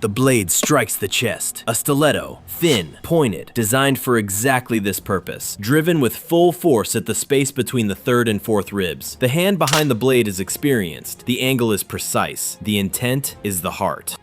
The blade strikes the chest. A stiletto, thin, pointed, designed for exactly this purpose, driven with full force at the space between the third and fourth ribs. The hand behind the blade is experienced. The angle is precise. The intent is the heart.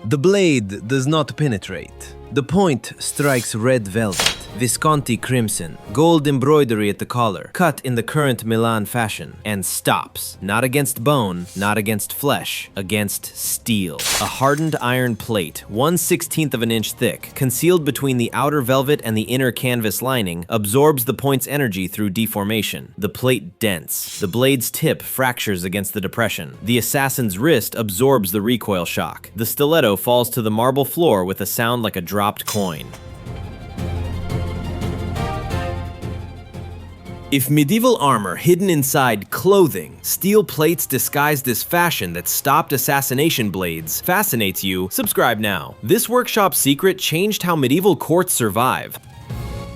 The blade does not penetrate. The point strikes red velvet, Visconti crimson, gold embroidery at the collar, cut in the current Milan fashion, and stops, not against bone, not against flesh, against steel. A hardened iron plate, 1/16 of an inch thick, concealed between the outer velvet and the inner canvas lining, absorbs the point's energy through deformation. The plate dents. The blade's tip fractures against the depression. The assassin's wrist absorbs the recoil shock. The stiletto falls to the marble floor with a sound like a dropped coin. If medieval armor hidden inside clothing, steel plates disguised as fashion that stopped assassination blades, fascinates you, subscribe now. This workshop secret changed how medieval courts survive.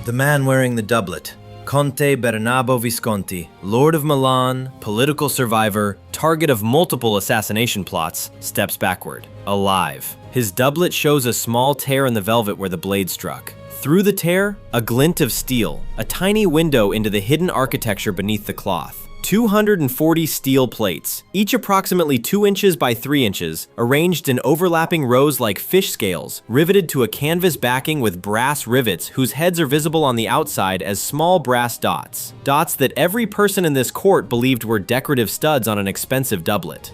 The man wearing the doublet, Conte Bernabo Visconti, Lord of Milan, Political survivor, target of multiple assassination plots, steps backward, alive. His doublet shows a small tear in the velvet where the blade struck. Through the tear, a glint of steel, a tiny window into the hidden architecture beneath the cloth. 240 steel plates, each approximately 2 inches by 3 inches, arranged in overlapping rows like fish scales, riveted to a canvas backing with brass rivets whose heads are visible on the outside as small brass dots. Dots that every person in this court believed were decorative studs on an expensive doublet.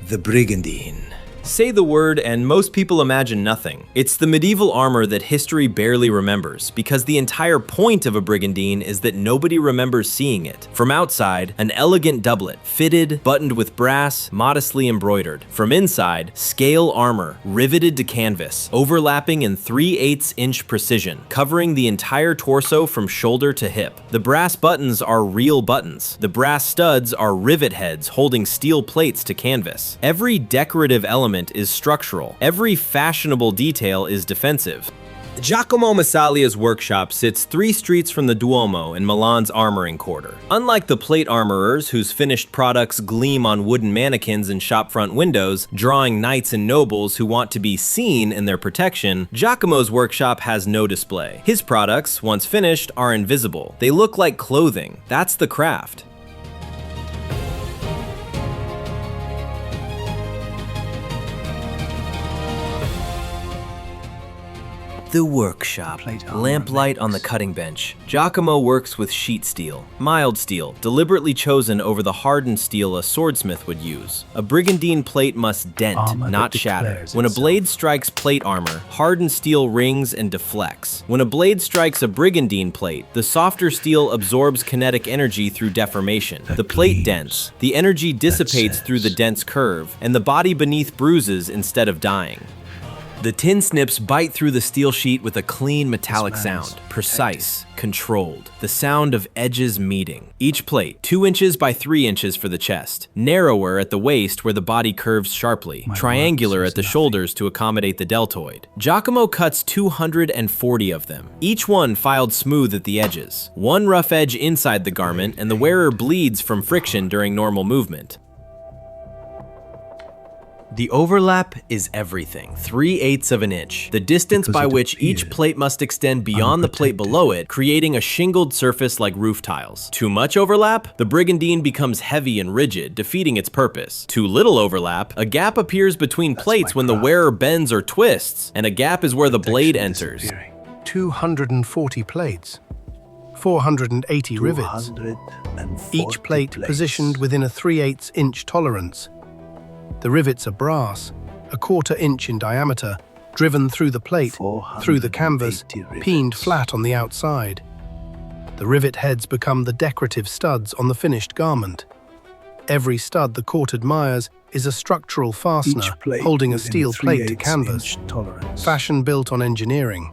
the Brigandine. Say the word and most people imagine nothing. It's the medieval armor that history barely remembers, because the entire point of a brigandine is that nobody remembers seeing it. From outside, an elegant doublet, fitted, buttoned with brass, modestly embroidered. From inside, scale armor, riveted to canvas, overlapping in 3/8 inch precision, covering the entire torso from shoulder to hip. The brass buttons are real buttons. The brass studs are rivet heads holding steel plates to canvas. Every decorative element is structural. Every fashionable detail is defensive. Giacomo Missaglia's workshop sits 3 streets from the Duomo in Milan's armoring quarter. Unlike the plate armorers whose finished products gleam on wooden mannequins in shopfront windows, drawing knights and nobles who want to be seen in their protection, Giacomo's workshop has no display. His products, once finished, are invisible. They look like clothing. That's the craft. The workshop. Lamplight on the cutting bench. Giacomo works with sheet steel, mild steel, deliberately chosen over the hardened steel a swordsmith would use. A brigandine plate must dent, not shatter. When a blade strikes plate armor, hardened steel rings and deflects. When a blade strikes a brigandine plate, the softer steel absorbs kinetic energy through deformation. The plate dents. The energy dissipates through the dense curve, and the body beneath bruises instead of dying. The tin snips bite through the steel sheet with a clean metallic sound, precise, controlled. The sound of edges meeting. Each plate, 2 inches by 3 inches for the chest, narrower at the waist where the body curves sharply, triangular at the shoulders to accommodate the deltoid. Giacomo cuts 240 of them, each one filed smooth at the edges. One rough edge inside the garment, and the wearer bleeds from friction during normal movement. The overlap is everything, 3/8 of an inch, the distance by which each plate must extend beyond the plate below it, creating a shingled surface like roof tiles. Too much overlap? The brigandine becomes heavy and rigid, defeating its purpose. Too little overlap? A gap appears between plates when the wearer bends or twists, and a gap is where the blade enters. 240 plates. 480 rivets. Each plate positioned within a 3/8 inch tolerance. The rivets are brass, a 1/4 inch in diameter, driven through the plate, through the canvas, peened flat on the outside. The rivet heads become the decorative studs on the finished garment. Every stud the court admires is a structural fastener holding a steel plate to canvas. Fashion built on engineering.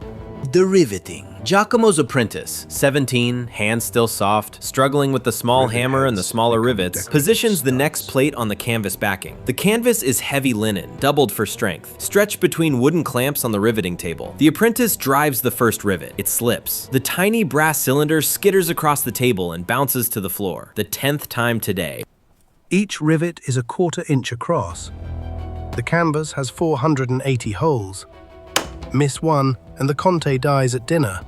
The riveting. Giacomo's apprentice, 17, hands still soft, struggling with the small hammer and the smaller rivets, positions the next plate on the canvas backing. The canvas is heavy linen, doubled for strength, stretched between wooden clamps on the riveting table. The apprentice drives the first rivet. It slips. The tiny brass cylinder skitters across the table and bounces to the floor, the 10th time today. Each rivet is a 1/4 inch across. The canvas has 480 holes. Miss one and the Conte dies at dinner.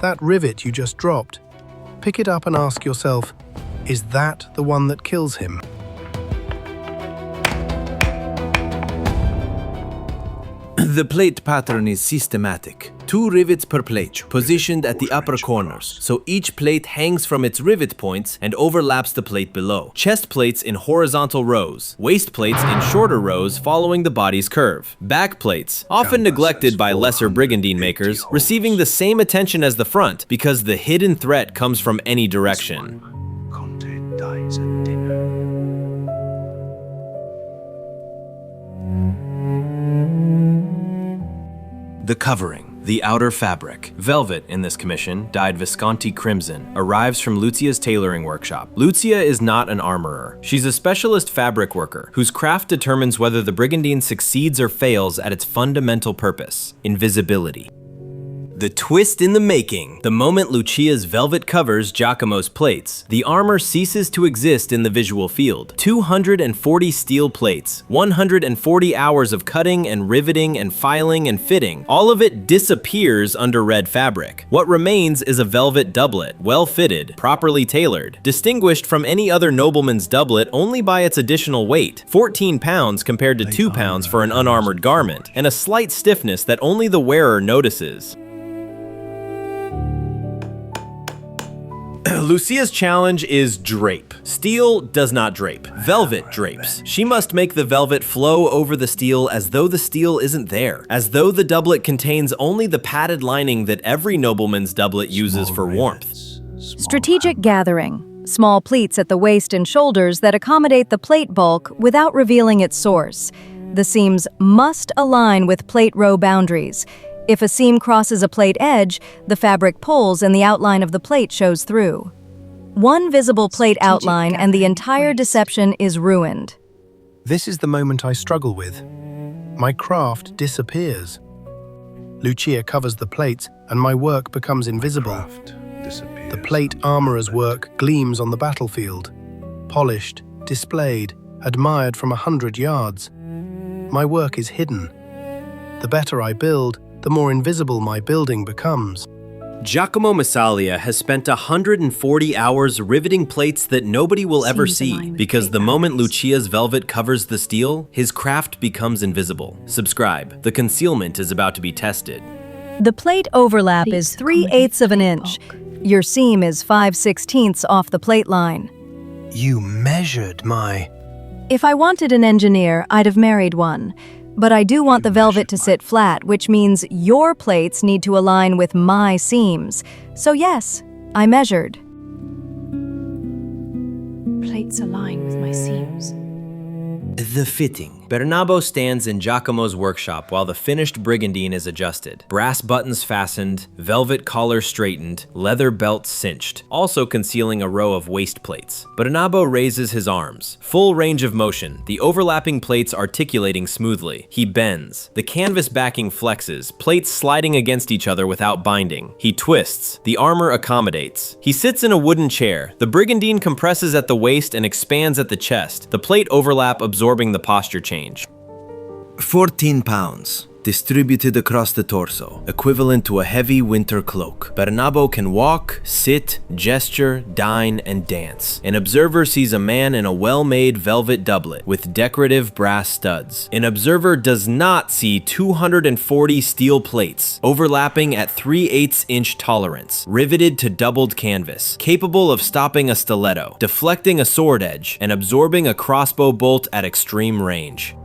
That rivet you just dropped, pick it up and ask yourself, is that the one that kills him? The plate pattern is systematic. 2 rivets per plate, positioned at the upper corners, so each plate hangs from its rivet points and overlaps the plate below. Chest plates in horizontal rows, waist plates in shorter rows following the body's curve. Back plates, often neglected by lesser brigandine makers, receiving the same attention as the front because the hidden threat comes from any direction. Conte dies at dinner. The covering, the outer fabric. Velvet in this commission, dyed Visconti crimson, arrives from Lucia's tailoring workshop. Lucia is not an armorer. She's a specialist fabric worker whose craft determines whether the brigandine succeeds or fails at its fundamental purpose, invisibility. The twist in the making. The moment Lucia's velvet covers Giacomo's plates, the armor ceases to exist in the visual field. 240 steel plates, 140 hours of cutting and riveting and filing and fitting, all of it disappears under red fabric. What remains is a velvet doublet, well fitted, properly tailored, distinguished from any other nobleman's doublet only by its additional weight, 14 pounds compared to 2 pounds for an unarmored garment, and a slight stiffness that only the wearer notices. Lucia's challenge is drape. Steel does not drape. Velvet drapes. She must make the velvet flow over the steel as though the steel isn't there, as though the doublet contains only the padded lining that every nobleman's doublet uses for warmth. Strategic gathering. Small pleats at the waist and shoulders that accommodate the plate bulk without revealing its source. The seams must align with plate row boundaries. If a seam crosses a plate edge, the fabric pulls and the outline of the plate shows through. One visible plate outline and the entire deception is ruined. This is the moment I struggle with. My craft disappears. Lucia covers the plates and my work becomes invisible. The plate armorer's work gleams on the battlefield, polished, displayed, admired from 100 yards. My work is hidden. The better I build, the more invisible my building becomes. Giacomo Missaglia has spent 140 hours riveting plates that nobody will ever see, because the moment Lucia's velvet covers the steel, his craft becomes invisible. Subscribe. The concealment is about to be tested. The plate overlap is 3/8 of an inch. Your seam is 5/16 off the plate line. You measured my... If I wanted an engineer, I'd have married one. But I do want the velvet to sit flat, which means your plates need to align with my seams. So yes, I measured. Plates align with my seams. The fitting. Bernabo stands in Giacomo's workshop while the finished brigandine is adjusted. Brass buttons fastened, velvet collar straightened, leather belt cinched, also concealing a row of waist plates. Bernabo raises his arms. Full range of motion, the overlapping plates articulating smoothly. He bends. The canvas backing flexes, plates sliding against each other without binding. He twists. The armor accommodates. He sits in a wooden chair. The brigandine compresses at the waist and expands at the chest, the plate overlap absorbing the posture change. 14 pounds, distributed across the torso, equivalent to a heavy winter cloak. Bernabo can walk, sit, gesture, dine, and dance. An observer sees a man in a well-made velvet doublet with decorative brass studs. An observer does not see 240 steel plates, overlapping at 3/8 inch tolerance, riveted to doubled canvas, capable of stopping a stiletto, deflecting a sword edge, and absorbing a crossbow bolt at extreme range.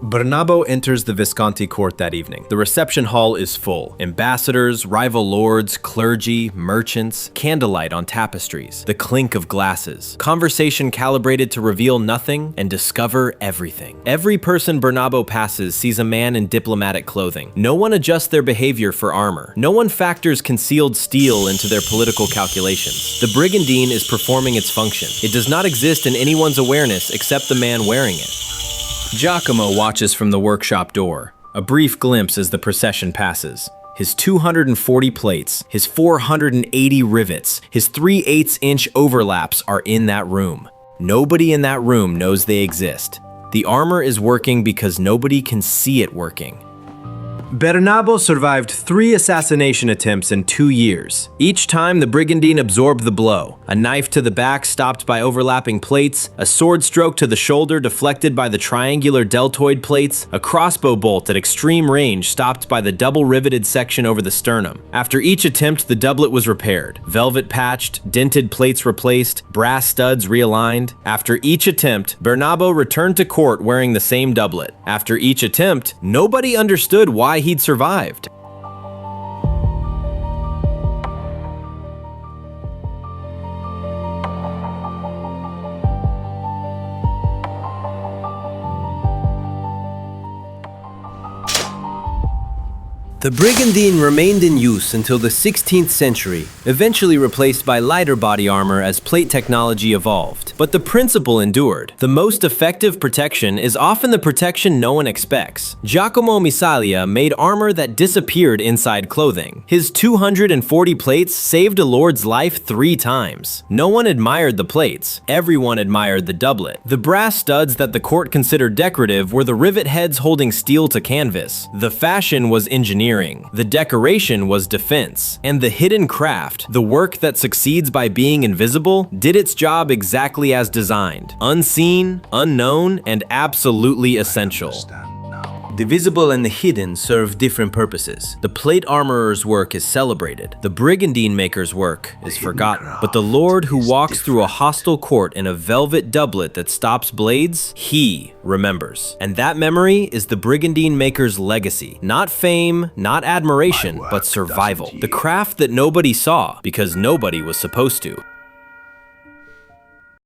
Bernabo enters the Visconti court that evening. The reception hall is full. Ambassadors, rival lords, clergy, merchants, candlelight on tapestries, the clink of glasses, conversation calibrated to reveal nothing and discover everything. Every person Bernabo passes sees a man in diplomatic clothing. No one adjusts their behavior for armor. No one factors concealed steel into their political calculations. The brigandine is performing its function. It does not exist in anyone's awareness except the man wearing it. Giacomo watches from the workshop door, a brief glimpse as the procession passes. his 240 plates, his 480 rivets, his 3/8-inch overlaps are in that room. Nobody in that room knows they exist. The armor is working because nobody can see it working. Bernabo survived 3 assassination attempts in 2 years. Each time, the Brigandine absorbed the blow. A knife to the back stopped by overlapping plates, a sword stroke to the shoulder deflected by the triangular deltoid plates, a crossbow bolt at extreme range stopped by the double riveted section over the sternum. After each attempt, the doublet was repaired. Velvet patched, dented plates replaced, brass studs realigned. After each attempt, Bernabo returned to court wearing the same doublet. After each attempt, nobody understood why he'd survived. The Brigandine remained in use until the 16th century, eventually replaced by lighter body armor as plate technology evolved. But the principle endured. The most effective protection is often the protection no one expects. Giacomo Missaglia made armor that disappeared inside clothing. His 240 plates saved a lord's life 3 times. No one admired the plates. Everyone admired the doublet. The brass studs that the court considered decorative were the rivet heads holding steel to canvas. The fashion was engineering. The decoration was defense. And the hidden craft, the work that succeeds by being invisible, did its job exactly as designed. Unseen, unknown, and absolutely essential. The visible and the hidden serve different purposes. The plate armorer's work is celebrated. The Brigandine maker's work is forgotten. But the lord who walks through a hostile court in a velvet doublet that stops blades, he remembers. And that memory is the Brigandine maker's legacy. Not fame, not admiration, but survival. The craft that nobody saw because nobody was supposed to.